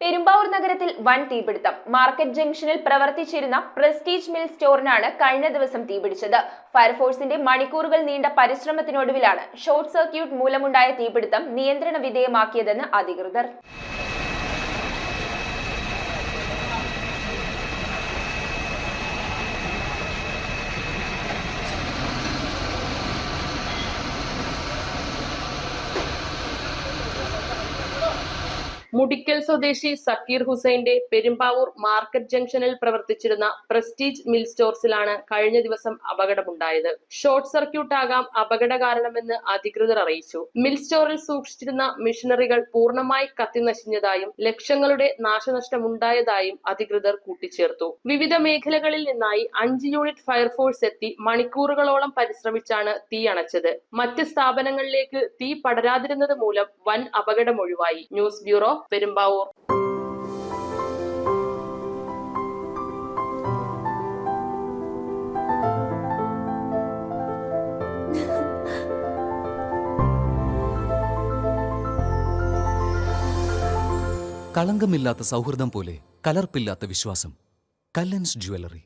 പെരുമ്പാവൂർ നഗരത്തിൽ വൻ തീപിടുത്തം. മാർക്കറ്റ് ജംഗ്ഷനിൽ പ്രവർത്തിച്ചിരുന്ന പ്രസ്റ്റീജ് മിൽ സ്റ്റോറിനാണ് കഴിഞ്ഞ ദിവസം തീപിടിച്ചത്. ഫയർഫോഴ്സിന്റെ മണിക്കൂറുകൾ നീണ്ട പരിശ്രമത്തിനൊടുവിലാണ് ഷോർട്ട് സർക്യൂട്ട് മൂലമുണ്ടായ തീപിടുത്തം നിയന്ത്രണ വിധേയമാക്കിയതെന്ന് അധികൃതർ. മുടിക്കൽ സ്വദേശി സക്കീർ ഹുസൈന്റെ പെരുമ്പാവൂർ മാർക്കറ്റ് ജംഗ്ഷനിൽ പ്രവർത്തിച്ചിരുന്ന പ്രസ്റ്റീജ് മിൽ സ്റ്റോർസിലാണ് കഴിഞ്ഞ ദിവസം അപകടമുണ്ടായത്. ഷോർട്ട് സർക്യൂട്ട് ആകാം അപകട കാരണമെന്ന് അധികൃതർ അറിയിച്ചു. മിൽ സ്റ്റോറിൽ സൂക്ഷിച്ചിരുന്ന മെഷീനറികൾ പൂർണ്ണമായി കത്തിനശിഞ്ഞതായും ലക്ഷങ്ങളുടെ നാശനഷ്ടമുണ്ടായതായും അധികൃതർ കൂട്ടിച്ചേർത്തു. വിവിധ മേഖലകളിൽ നിന്നായി 5 യൂണിറ്റ് ഫയർഫോഴ്സ് എത്തി മണിക്കൂറുകളോളം പരിശ്രമിച്ചാണ് തീ അണച്ചത്. മറ്റ് സ്ഥാപനങ്ങളിലേക്ക് തീ പടരാതിരുന്നത് മൂലം വൻ അപകടമൊഴിവായി. News bureau, Perumbavoor. കളങ്കമില്ലാത്ത സൗഹൃദം പോലെ കലർപ്പില്ലാത്ത വിശ്വാസം. കല്ലൻസ് ജ്വല്ലറി.